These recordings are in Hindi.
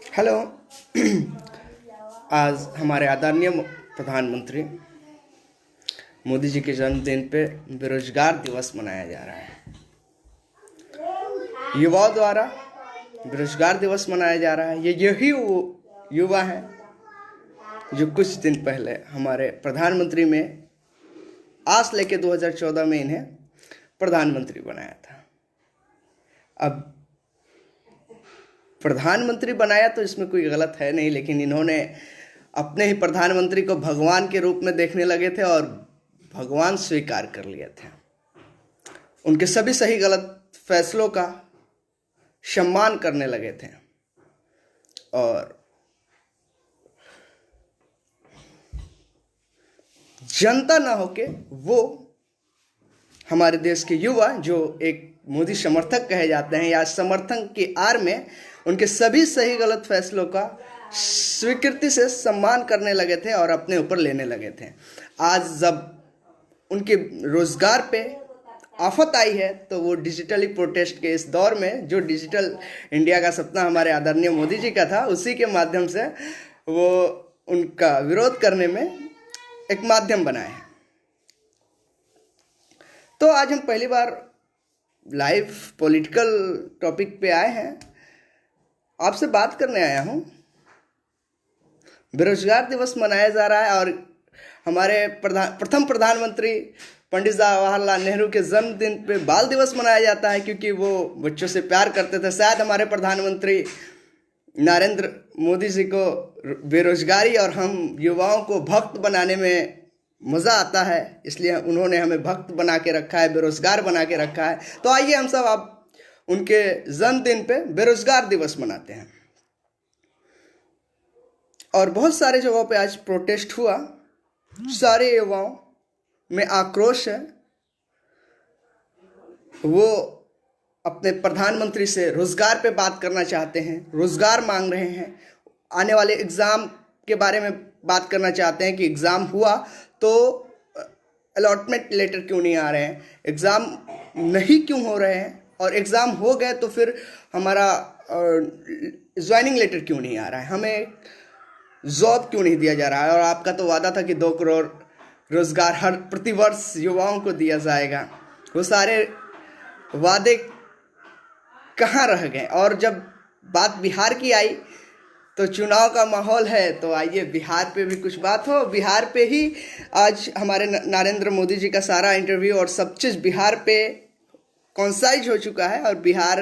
हेलो। आज हमारे आदरणीय प्रधानमंत्री मोदी जी के जन्मदिन पे बेरोजगार दिवस मनाया जा रहा है। युवाओं द्वारा बेरोजगार दिवस मनाया जा रहा है। ये यही वो युवा हैं जो कुछ दिन पहले हमारे प्रधानमंत्री में आस लेके 2014 में इन्हें प्रधानमंत्री बनाया था। अब प्रधानमंत्री बनाया तो इसमें कोई गलत है नहीं, लेकिन इन्होंने अपने ही प्रधानमंत्री को भगवान के रूप में देखने लगे थे और भगवान स्वीकार कर लिए थे। उनके सभी सही गलत फैसलों का सम्मान करने लगे थे और जनता ना होके वो हमारे देश के युवा जो एक मोदी समर्थक कहे जाते हैं या समर्थन की आड़ में उनके सभी सही गलत फैसलों का स्वीकृति से सम्मान करने लगे थे और अपने ऊपर लेने लगे थे। आज जब उनके रोजगार पे आफत आई है तो वो डिजिटली प्रोटेस्ट के इस दौर में जो डिजिटल इंडिया का सपना हमारे आदरणीय मोदी जी का था, उसी के माध्यम से वो उनका विरोध करने में एक माध्यम बनाए हैं। तो आज हम पहली बार लाइव पॉलिटिकल टॉपिक पे आए हैं, आपसे बात करने आया हूँ। बेरोजगार दिवस मनाया जा रहा है और हमारे प्रथम प्रधानमंत्री पंडित जवाहरलाल नेहरू के जन्मदिन पे बाल दिवस मनाया जाता है, क्योंकि वो बच्चों से प्यार करते थे। शायद हमारे प्रधानमंत्री नरेंद्र मोदी जी को बेरोजगारी और हम युवाओं को भक्त बनाने में मज़ा आता है, इसलिए उन्होंने हमें भक्त बना के रखा है, बेरोजगार बना के रखा है। तो आइए हम सब आप उनके जन्मदिन पे बेरोजगार दिवस मनाते हैं। और बहुत सारे जगहों पे आज प्रोटेस्ट हुआ, सारे युवाओं में आक्रोश है। वो अपने प्रधानमंत्री से रोजगार पे बात करना चाहते हैं, रोजगार मांग रहे हैं, आने वाले एग्ज़ाम के बारे में बात करना चाहते हैं कि एग्ज़ाम हुआ तो अलॉटमेंट लेटर क्यों नहीं आ रहे हैं, एग्ज़ाम नहीं क्यों हो रहे हैं, और एग्ज़ाम हो गए तो फिर हमारा ज्वाइनिंग लेटर क्यों नहीं आ रहा है, हमें जॉब क्यों नहीं दिया जा रहा है। और आपका तो वादा था कि 2 करोड़ रोजगार हर प्रतिवर्ष युवाओं को दिया जाएगा। वो सारे वादे कहाँ रह गए। और जब बात बिहार की आई तो चुनाव का माहौल है, तो आइए बिहार पे भी कुछ बात हो। बिहार पे ही आज हमारे नरेंद्र मोदी जी का सारा इंटरव्यू और सब चीज़ बिहार पे कॉन्साइज हो चुका है और बिहार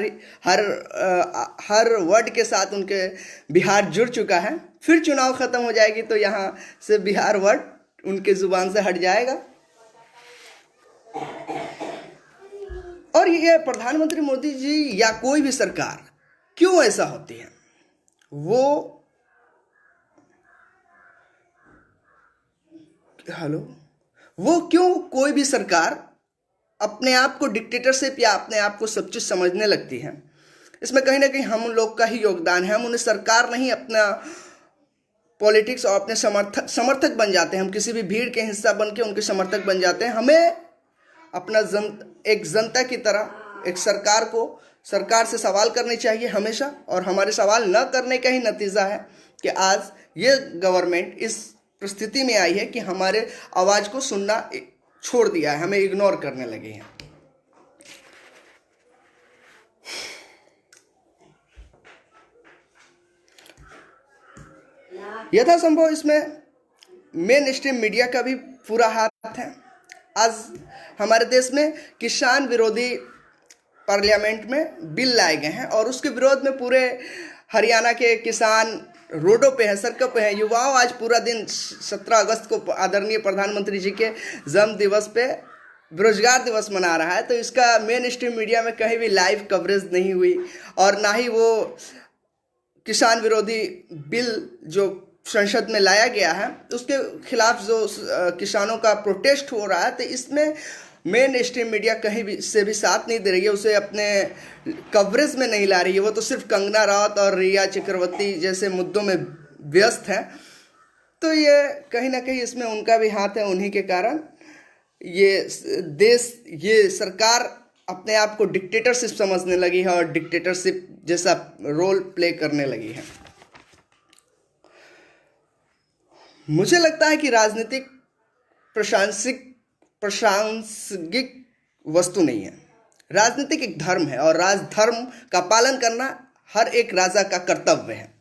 हर वर्ड के साथ उनके बिहार जुड़ चुका है। फिर चुनाव ख़त्म हो जाएगी तो यहाँ से बिहार वर्ड उनके ज़ुबान से हट जाएगा। और ये प्रधानमंत्री मोदी जी या कोई भी सरकार क्यों ऐसा होती है, वो क्यों कोई भी सरकार अपने आप को डिक्टेटरशिप या अपने आप को सब चीज़ समझने लगती है। इसमें कहीं ना कहीं हम लोग का ही योगदान है। हम उन्हें सरकार नहीं, अपना पॉलिटिक्स और अपने समर्थक बन जाते हैं। हम किसी भी भीड़ के हिस्सा बन के उनके समर्थक बन जाते हैं। हमें अपना एक जनता की तरह एक सरकार से सवाल करने चाहिए हमेशा, और हमारे सवाल न करने का ही नतीजा है कि आज ये गवर्नमेंट इस परिस्थिति में आई है कि हमारे आवाज़ को सुनना छोड़ दिया है, हमें इग्नोर करने लगे हैं। यथासंभव इसमें मेन स्ट्रीम मीडिया का भी पूरा हाथ है। आज हमारे देश में किसान विरोधी पार्लियामेंट में बिल लाए गए हैं और उसके विरोध में पूरे हरियाणा के किसान रोडों पे हैं, सड़कों पे हैं। युवाओं आज पूरा दिन 17 अगस्त को आदरणीय प्रधानमंत्री जी के जन्म दिवस पे बेरोजगार दिवस मना रहा है। तो इसका मेन स्ट्रीम मीडिया में कहीं भी लाइव कवरेज नहीं हुई और ना ही वो किसान विरोधी बिल जो संसद में लाया गया है उसके खिलाफ जो किसानों का प्रोटेस्ट हो रहा है, तो इसमें मेन स्ट्रीम मीडिया कहीं भी से भी साथ नहीं दे रही है, उसे अपने कवरेज में नहीं ला रही है। वो तो सिर्फ कंगना रनौत और रिया चक्रवर्ती जैसे मुद्दों में व्यस्त है। तो ये कहीं ना कहीं इसमें उनका भी हाथ है। उन्हीं के कारण ये सरकार अपने आप को डिक्टेटरशिप समझने लगी है और डिक्टेटरशिप जैसा रोल प्ले करने लगी है। मुझे लगता है कि राजनीतिक प्रासंगिक वस्तु नहीं है। राजनीतिक एक धर्म है और राजधर्म का पालन करना हर एक राजा का कर्तव्य है।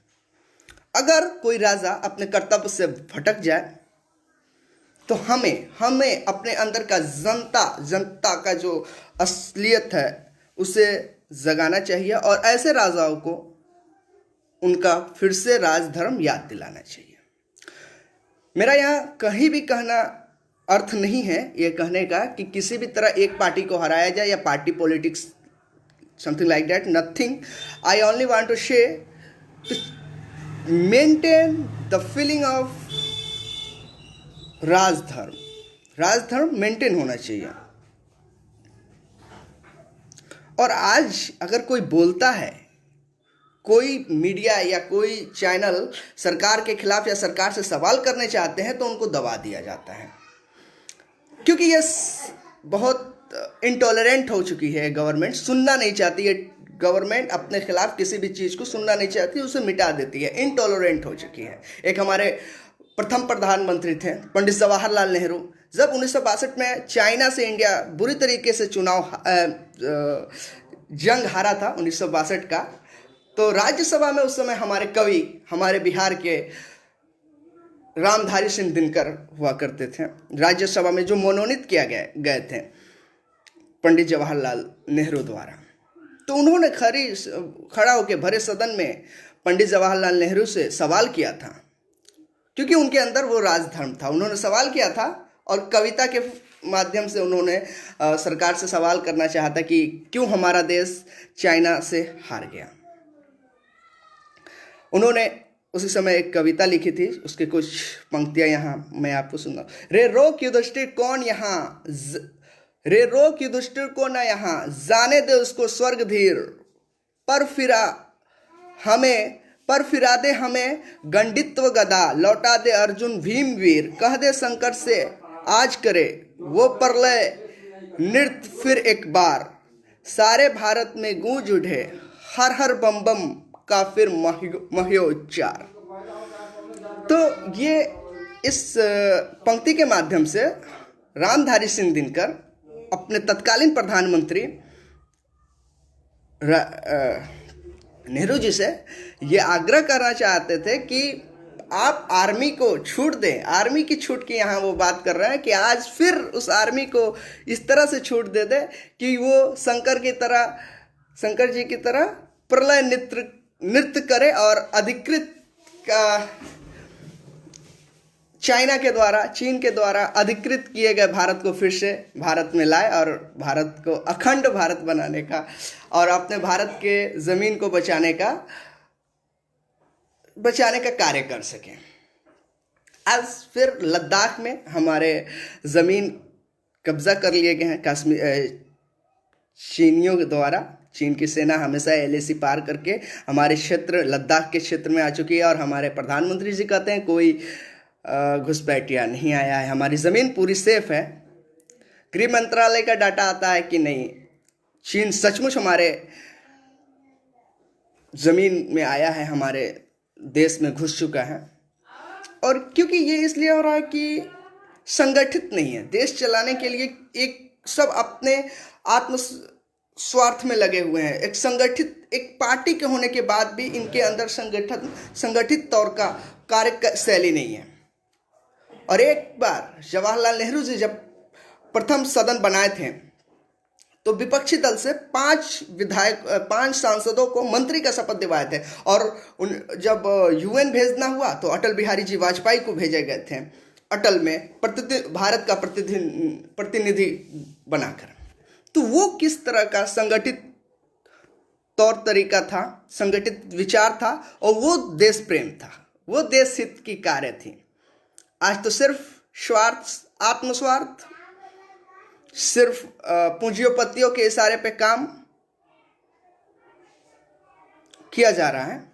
अगर कोई राजा अपने कर्तव्य से भटक जाए तो हमें अपने अंदर का जनता का जो असलियत है उसे जगाना चाहिए और ऐसे राजाओं को उनका फिर से राजधर्म याद दिलाना चाहिए। मेरा यहाँ कहीं भी कहना अर्थ नहीं है ये कहने का कि किसी भी तरह एक पार्टी को हराया जाए या party politics something like that, nothing. I only want to say maintain the feeling of rajdharma maintain होना चाहिए। और आज अगर कोई बोलता है, कोई मीडिया या कोई चैनल सरकार के खिलाफ या सरकार से सवाल करने चाहते हैं तो उनको दबा दिया जाता है, क्योंकि ये बहुत इंटॉलरेंट हो चुकी है। गवर्नमेंट सुनना नहीं चाहती है, गवर्नमेंट अपने खिलाफ किसी भी चीज़ को सुनना नहीं चाहती, उसे मिटा देती है, इंटॉलरेंट हो चुकी है। एक हमारे प्रथम प्रधानमंत्री थे पंडित जवाहरलाल नेहरू। जब 1962 में चाइना से इंडिया बुरी तरीके से जंग हारा था 1962 का, तो राज्यसभा में उस समय हमारे कवि, हमारे बिहार के रामधारी सिंह दिनकर हुआ करते थे। राज्यसभा में जो मनोनीत किया गए थे पंडित जवाहरलाल नेहरू द्वारा, तो उन्होंने खड़ा होकर भरे सदन में पंडित जवाहरलाल नेहरू से सवाल किया था, क्योंकि उनके अंदर वो राजधर्म था। उन्होंने सवाल किया था और कविता के माध्यम से उन्होंने सरकार से सवाल करना चाहा था कि क्यों हमारा देश चाइना से हार गया। उन्होंने उसी समय एक कविता लिखी थी, उसके कुछ पंक्तियां यहाँ मैं आपको सुना। रे रोक युधिष्ठिर कौन यहाँ, रे रोक युधिष्ठिर को न यहाँ, जाने दे उसको स्वर्ग धीर, पर फिरा दे हमें गंडित्व गदा, लौटा दे अर्जुन भीम वीर, कह दे शंकर से आज करे वो प्रलय नृत्य फिर एक बार, सारे भारत में गूंज उठे हर हर बम बम का फिर मह्योच्चार। तो ये इस पंक्ति के माध्यम से रामधारी सिंह दिनकर अपने तत्कालीन प्रधानमंत्री नेहरू जी से ये आग्रह करना चाहते थे कि आप आर्मी को छूट दें। आर्मी की छूट की यहाँ वो बात कर रहे हैं कि आज फिर उस आर्मी को इस तरह से छूट दे दे कि वो शंकर जी की तरह प्रलय नृत्य करे और अधिकृत का चाइना के द्वारा, चीन के द्वारा अधिकृत किए गए भारत को फिर से भारत में लाए और भारत को अखंड भारत बनाने का और अपने भारत के ज़मीन को बचाने का कार्य कर सकें। आज फिर लद्दाख में हमारे ज़मीन कब्जा कर लिए गए हैं चीनियों के द्वारा। चीन की सेना हमेशा LAC पार करके हमारे क्षेत्र लद्दाख के क्षेत्र में आ चुकी है और हमारे प्रधानमंत्री जी कहते हैं कोई घुसपैठिया नहीं आया है, हमारी ज़मीन पूरी सेफ है। गृह मंत्रालय का डाटा आता है कि नहीं, चीन सचमुच हमारे ज़मीन में आया है, हमारे देश में घुस चुका है। और क्योंकि ये इसलिए हो रहा है कि संगठित नहीं है, देश चलाने के लिए एक सब अपने आत्म स्वार्थ में लगे हुए हैं। एक पार्टी के होने के बाद भी इनके अंदर संगठित तौर का कार्य शैली नहीं है। और एक बार जवाहरलाल नेहरू जी जब प्रथम सदन बनाए थे तो विपक्षी दल से 5 सांसदों को मंत्री का शपथ दिवाए थे और जब UN भेजना हुआ तो अटल बिहारी जी वाजपेयी को भेजे गए थे अटल में भारत का प्रतिनिधि बनाकर। तो वो किस तरह का संगठित तौर तरीका था, संगठित विचार था और वो देश प्रेम था, वो देश हित की कार्य थी। आज तो सिर्फ आत्मस्वार्थ, सिर्फ पूंजीपतियों के इशारे पे काम किया जा रहा है।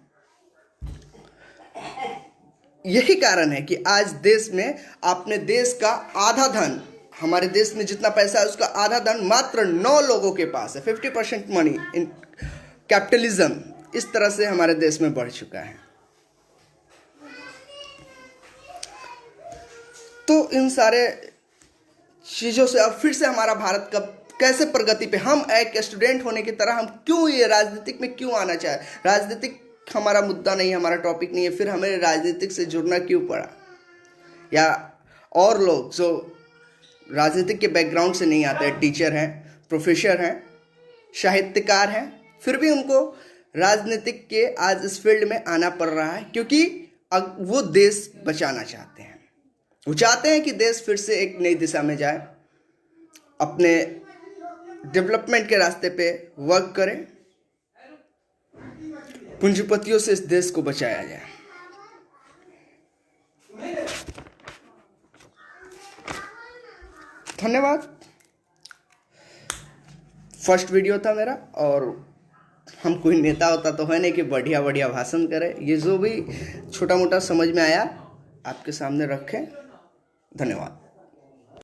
यही कारण है कि आज देश में अपने देश का आधा धन, हमारे देश में जितना पैसा है उसका आधा धन मात्र 9 लोगों के पास है। 50% मनी इन कैपिटलिज्म इस तरह से हमारे देश में बढ़ चुका है। तो इन सारे चीज़ों से अब फिर से हमारा भारत कब कैसे प्रगति पे, हम एक स्टूडेंट होने की तरह हम क्यों ये राजनीतिक में क्यों आना चाहे, राजनीतिक हमारा मुद्दा नहीं है, हमारा टॉपिक नहीं है, फिर हमें राजनीतिक से जुड़ना क्यों पड़ा। या और लोग जो राजनीतिक के बैकग्राउंड से नहीं आते हैं, टीचर हैं, प्रोफेसर हैं, साहित्यकार हैं, फिर भी उनको राजनीतिक के आज इस फील्ड में आना पड़ रहा है, क्योंकि वो देश बचाना चाहते हैं। वो चाहते हैं कि देश फिर से एक नई दिशा में जाए, अपने डेवलपमेंट के रास्ते पे वर्क करें, पूंजीपतियों से इस देश को बचाया जाए। धन्यवाद। फर्स्ट वीडियो था मेरा, और हम कोई नेता होता तो है नहीं कि बढ़िया बढ़िया भाषण करें। ये जो भी छोटा मोटा समझ में आया आपके सामने रखें। धन्यवाद।